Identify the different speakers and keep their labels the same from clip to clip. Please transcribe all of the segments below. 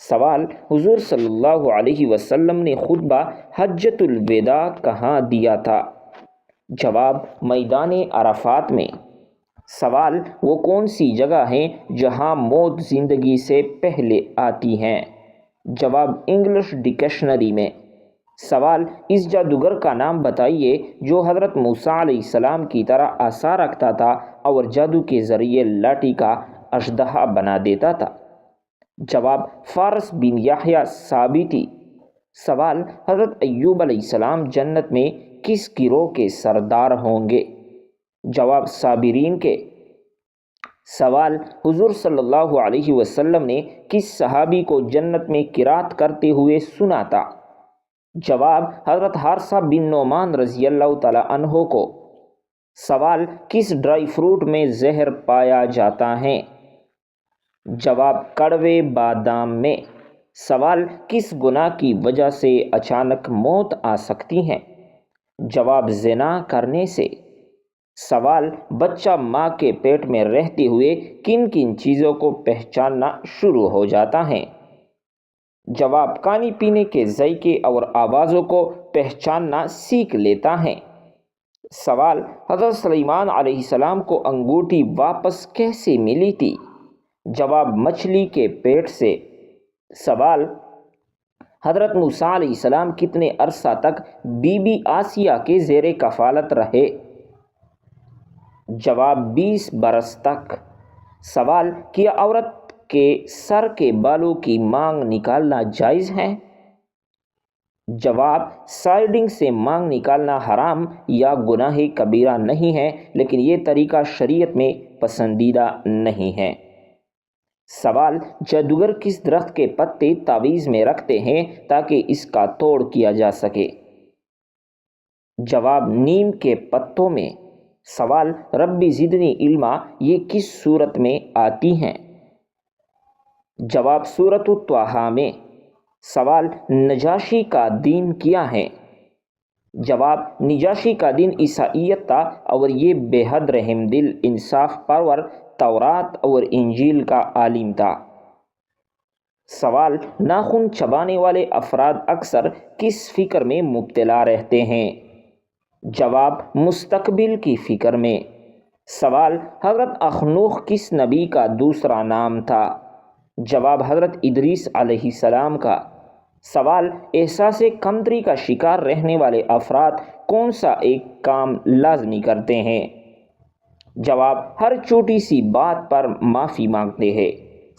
Speaker 1: سوال: حضور صلی اللہ علیہ وسلم نے خطبہ حجۃ الوداع کہاں دیا تھا؟ جواب: میدان عرفات میں۔ سوال: وہ کون سی جگہ ہیں جہاں موت زندگی سے پہلے آتی ہیں؟ جواب: انگلش ڈکشنری میں۔ سوال: اس جادوگر کا نام بتائیے جو حضرت موسیٰ علیہ السلام کی طرح عصا رکھتا تھا اور جادو کے ذریعے لاٹھی کا اژدہا بنا دیتا تھا۔ جواب: فارس بن یحییٰ ثابتی۔ سوال: حضرت ایوب علیہ السلام جنت میں کس گروہ کے سردار ہوں گے؟ جواب: صابرین کے۔ سوال: حضور صلی اللہ علیہ وسلم نے کس صحابی کو جنت میں قرات کرتے ہوئے سنا تھا؟ جواب: حضرت حارثہ بن نعمان رضی اللہ تعالیٰ عنہ کو۔ سوال: کس ڈرائی فروٹ میں زہر پایا جاتا ہے؟ جواب: کڑوے بادام میں۔ سوال: کس گناہ کی وجہ سے اچانک موت آ سکتی ہے؟ جواب: زنا کرنے سے۔ سوال: بچہ ماں کے پیٹ میں رہتے ہوئے کن کن چیزوں کو پہچاننا شروع ہو جاتا ہے؟ جواب: پانی پینے کے ذائقے اور آوازوں کو پہچاننا سیکھ لیتا ہے۔ سوال: حضرت سلیمان علیہ السلام کو انگوٹھی واپس کیسے ملی تھی؟ جواب: مچھلی کے پیٹ سے۔ سوال: حضرت موسیٰ علیہ السلام کتنے عرصہ تک بی بی آسیہ کے زیر کفالت رہے؟ جواب: 20 برس تک۔ سوال: کیا عورت کے سر کے بالوں کی مانگ نکالنا جائز ہے؟ جواب: سائیڈنگ سے مانگ نکالنا حرام یا گناہ کبیرہ نہیں ہے، لیکن یہ طریقہ شریعت میں پسندیدہ نہیں ہے۔ سوال: جادوگر کس درخت کے پتے تعویذ میں رکھتے ہیں تاکہ اس کا توڑ کیا جا سکے؟ جواب: نیم کے پتوں میں۔ سوال: ربی زدنی علما یہ کس صورت میں آتی ہیں؟ جواب: سورۃ طٰہٰ میں۔ سوال: نجاشی کا دین کیا ہے؟ جواب: نجاشی کا دین عیسائیت تھا اور یہ بے حد رحم دل، انصاف پرور، تورات اور انجیل کا عالم تھا۔ سوال: ناخن چبانے والے افراد اکثر کس فکر میں مبتلا رہتے ہیں؟ جواب: مستقبل کی فکر میں۔ سوال: حضرت اخنوخ کس نبی کا دوسرا نام تھا؟ جواب: حضرت ادریس علیہ السلام کا۔ سوال: احساس کمتری کا شکار رہنے والے افراد کون سا ایک کام لازمی کرتے ہیں؟ جواب: ہر چھوٹی سی بات پر معافی مانگتے ہیں۔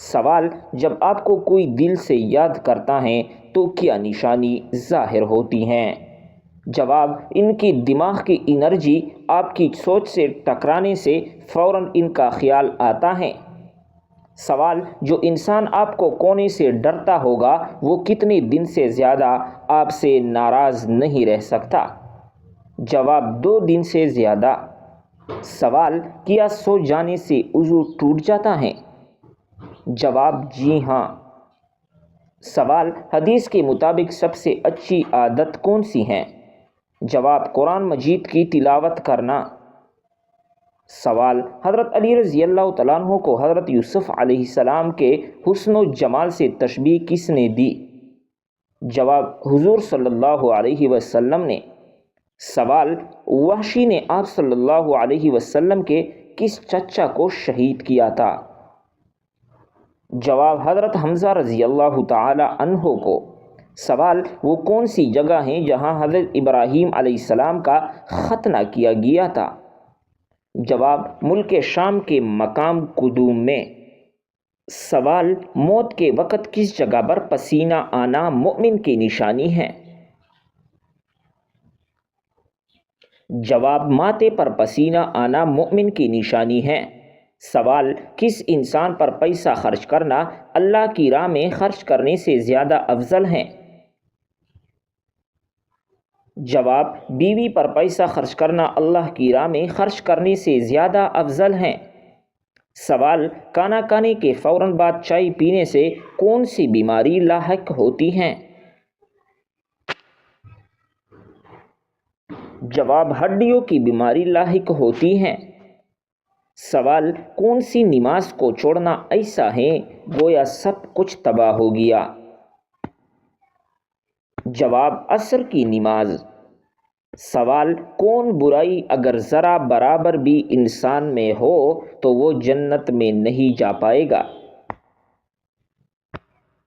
Speaker 1: سوال: جب آپ کو کوئی دل سے یاد کرتا ہے تو کیا نشانی ظاہر ہوتی ہیں؟ جواب: ان کی دماغ کی انرجی آپ کی سوچ سے ٹکرانے سے فوراً ان کا خیال آتا ہے۔ سوال: جو انسان آپ کو کونے سے ڈرتا ہوگا وہ کتنے دن سے زیادہ آپ سے ناراض نہیں رہ سکتا؟ جواب: 2 دن سے زیادہ۔ سوال: کیا سو جانے سے وضو ٹوٹ جاتا ہے؟ جواب: جی ہاں۔ سوال: حدیث کے مطابق سب سے اچھی عادت کون سی ہے؟ جواب: قرآن مجید کی تلاوت کرنا۔ سوال: حضرت علی رضی اللہ تعالیٰ عنہ کو حضرت یوسف علیہ السلام کے حسن و جمال سے تشبیہ کس نے دی؟ جواب: حضور صلی اللہ علیہ وسلم نے۔ سوال: وحشی نے آپ صلی اللہ علیہ وسلم کے کس چچا کو شہید کیا تھا؟ جواب: حضرت حمزہ رضی اللہ تعالی عنہ کو۔ سوال: وہ کون سی جگہ ہیں جہاں حضرت ابراہیم علیہ السلام کا ختنہ کیا گیا تھا؟ جواب: ملک شام کے مقام قدوم میں۔ سوال: موت کے وقت کس جگہ پر پسینہ آنا مومن کی نشانی ہے؟ جواب: ماتھے پر پسینہ آنا مومن کی نشانی ہے۔ سوال: کس انسان پر پیسہ خرچ کرنا اللہ کی راہ میں خرچ کرنے سے زیادہ افضل ہے؟ جواب: بیوی پر پیسہ خرچ کرنا اللہ کی راہ میں خرچ کرنے سے زیادہ افضل ہے۔ سوال: کھانا کھانے کے فوراً بعد چائے پینے سے کون سی بیماری لاحق ہوتی ہے؟ جواب: ہڈیوں کی بیماری لاحق ہوتی ہے۔ سوال کون سی نماز کو چھوڑنا ایسا ہے گویا سب کچھ تباہ ہو گیا؟ جواب عصر کی نماز۔ سوال کون برائی اگر ذرا برابر بھی انسان میں ہو تو وہ جنت میں نہیں جا پائے گا؟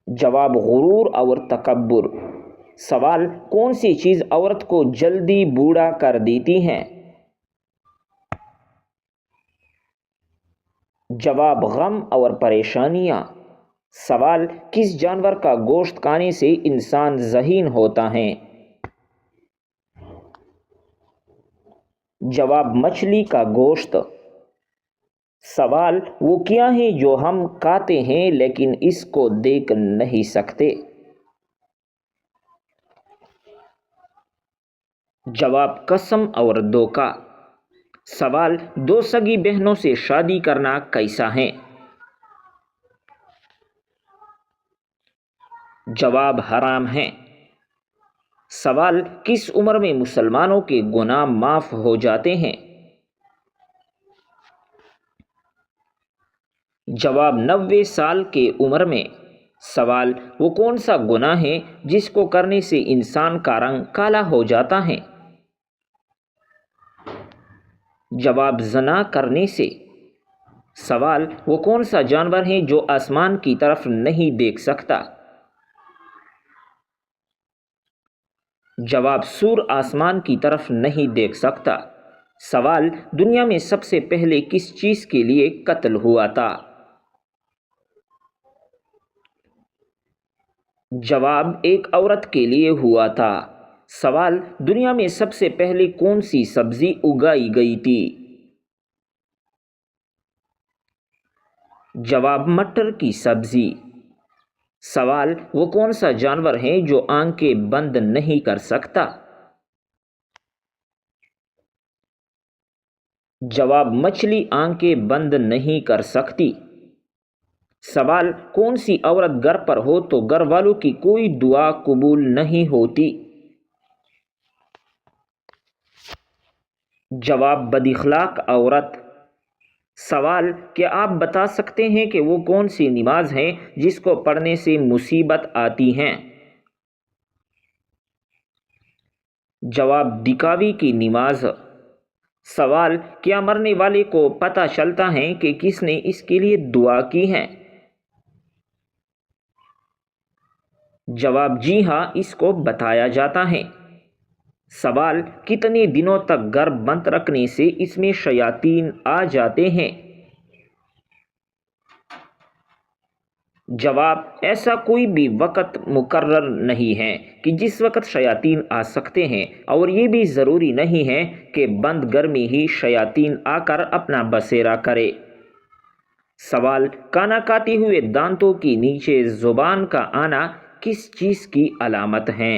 Speaker 1: جواب غرور اور تکبر۔ سوال کون سی چیز عورت کو جلدی بوڑھا کر دیتی ہے؟ جواب غم اور پریشانیاں۔ سوال کس جانور کا گوشت کھانے سے انسان ذہین ہوتا ہے؟ جواب مچھلی کا گوشت۔ سوال وہ کیا ہے جو ہم کھاتے ہیں لیکن اس کو دیکھ نہیں سکتے؟ جواب قسم اور دھوکہ۔ سوال دو سگی بہنوں سے شادی کرنا کیسا ہے؟ جواب حرام ہے۔ سوال کس عمر میں مسلمانوں کے گناہ معاف ہو جاتے ہیں؟ جواب 90 سال کے عمر میں۔ سوال وہ کون سا گناہ ہے جس کو کرنے سے انسان کا رنگ کالا ہو جاتا ہے؟ جواب زنا کرنے سے۔ سوال وہ کون سا جانور ہے جو آسمان کی طرف نہیں دیکھ سکتا؟ جواب سور آسمان کی طرف نہیں دیکھ سکتا۔ سوال دنیا میں سب سے پہلے کس چیز کے لیے قتل ہوا تھا؟ جواب ایک عورت کے لیے ہوا تھا۔ سوال دنیا میں سب سے پہلے کون سی سبزی اگائی گئی تھی؟ جواب مٹر کی سبزی۔ سوال وہ کون سا جانور ہے جو آنکھیں بند نہیں کر سکتا؟ جواب مچھلی آنکھیں بند نہیں کر سکتی۔ سوال کون سی عورت گھر پر ہو تو گھر والوں کی کوئی دعا قبول نہیں ہوتی؟ جواب بد اخلاق عورت۔ سوال کیا آپ بتا سکتے ہیں کہ وہ کون سی نماز ہے جس کو پڑھنے سے مصیبت آتی ہیں؟ جواب دکھاوے کی نماز۔ سوال کیا مرنے والے کو پتہ چلتا ہے کہ کس نے اس کے لیے دعا کی ہے؟ جواب جی ہاں، اس کو بتایا جاتا ہے۔ سوال کتنے دنوں تک گھر بند رکھنے سے اس میں شیاطین آ جاتے ہیں؟ جواب ایسا کوئی بھی وقت مقرر نہیں ہے کہ جس وقت شیاطین آ سکتے ہیں، اور یہ بھی ضروری نہیں ہے کہ بند گھر میں ہی شیاطین آ کر اپنا بسیرا کرے۔ سوال کھانا کھاتے ہوئے دانتوں کے نیچے زبان کا آنا کس چیز کی علامت ہے؟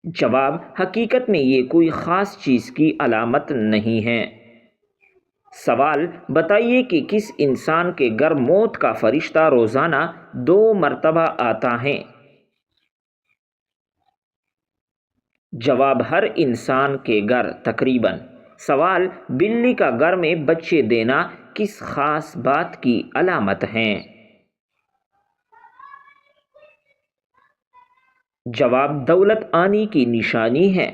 Speaker 1: جواب حقیقت میں یہ کوئی خاص چیز کی علامت نہیں ہے۔ سوال بتائیے کہ کس انسان کے گھر موت کا فرشتہ روزانہ 2 مرتبہ آتا ہے؟ جواب ہر انسان کے گھر تقریباً۔ سوال بلی کا گھر میں بچے دینا کس خاص بات کی علامت ہے؟ جواب دولت آنے کی نشانی ہے۔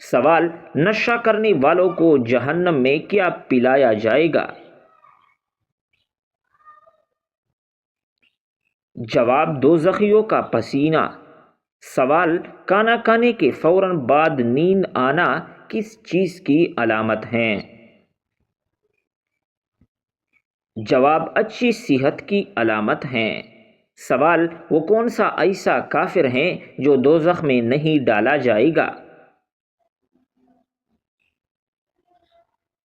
Speaker 1: سوال نشہ کرنے والوں کو جہنم میں کیا پلایا جائے گا؟ جواب دوزخیوں کا پسینہ۔ سوال کھانا کھانے کے فوراً بعد نیند آنا کس چیز کی علامت ہے؟ جواب اچھی صحت کی علامت ہے۔ سوال وہ کون سا ایسا کافر ہے جو دوزخ میں نہیں ڈالا جائے گا؟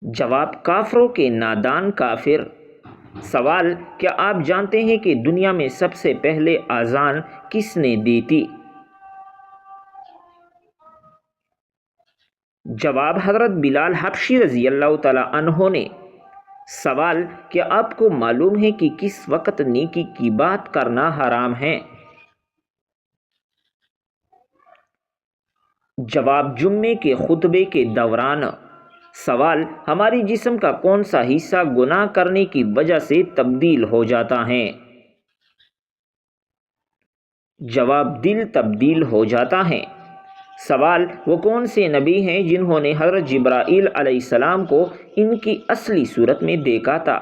Speaker 1: جواب کافروں کے نادان کافر۔ سوال کیا آپ جانتے ہیں کہ دنیا میں سب سے پہلے اذان کس نے دی تھی؟ جواب حضرت بلال حبشی رضی اللہ تعالی عنہ نے۔ سوال کیا آپ کو معلوم ہے کہ کس وقت نیکی کی بات کرنا حرام ہے؟ جواب جمعے کے خطبے کے دوران۔ سوال: ہماری جسم کا کون سا حصہ گناہ کرنے کی وجہ سے تبدیل ہو جاتا ہے؟ جواب: دل تبدیل ہو جاتا ہے۔ سوال: وہ کون سے نبی ہیں جنہوں نے حضرت جبرائیل علیہ السلام کو ان کی اصلی صورت میں دیکھا تھا؟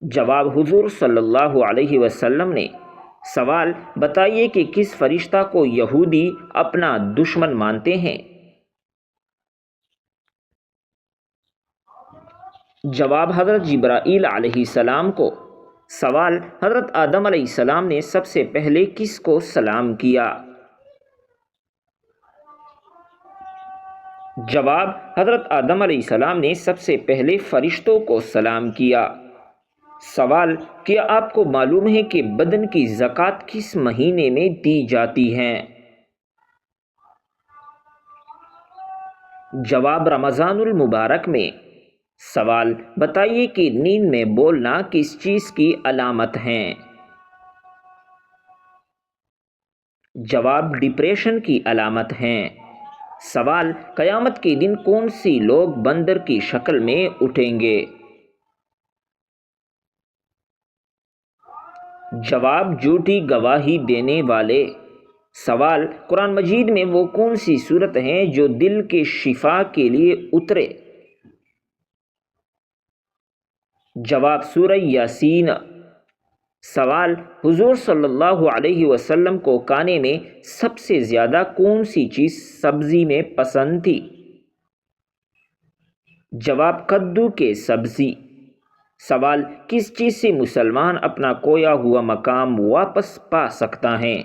Speaker 1: جواب: حضور صلی اللہ علیہ وسلم نے۔ سوال: بتائیے کہ کس فرشتہ کو یہودی اپنا دشمن مانتے ہیں؟ جواب: حضرت جبرائیل علیہ السلام کو۔ سوال: حضرت آدم علیہ السلام نے سب سے پہلے کس کو سلام کیا؟ جواب: حضرت آدم علیہ السلام نے سب سے پہلے فرشتوں کو سلام کیا۔ سوال: کیا آپ کو معلوم ہے کہ بدن کی زکوٰۃ کس مہینے میں دی جاتی ہے؟ جواب: رمضان المبارک میں۔ سوال: بتائیے کہ نیند میں بولنا کس چیز کی علامت ہے؟ جواب: ڈپریشن کی علامت ہے۔ سوال: قیامت کے دن کون سی لوگ بندر کی شکل میں اٹھیں گے؟ جواب: جھوٹی گواہی دینے والے۔ سوال: قرآن مجید میں وہ کون سی سورت ہیں جو دل کے شفا کے لیے اترے؟ جواب: سورہ یاسین۔ سوال: حضور صلی اللہ علیہ وسلم کو کھانے میں سب سے زیادہ کون سی چیز سبزی میں پسند تھی؟ جواب: کدو کے سبزی۔ سوال: کس چیز سے مسلمان اپنا کھویا ہوا مقام واپس پا سکتا ہے؟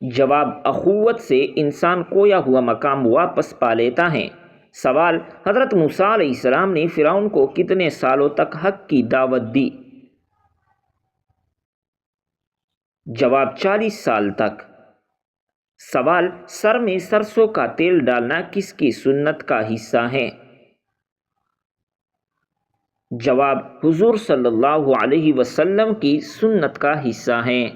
Speaker 1: جواب: اخوت سے انسان کھویا ہوا مقام واپس پا لیتا ہے۔ سوال: حضرت موسیٰ علیہ السلام نے فرعون کو کتنے سالوں تک حق کی دعوت دی؟ جواب: 40 سال تک۔ سوال: سر میں سرسوں کا تیل ڈالنا کس کی سنت کا حصہ ہے؟ جواب: حضور صلی اللہ علیہ وسلم کی سنت کا حصہ ہے۔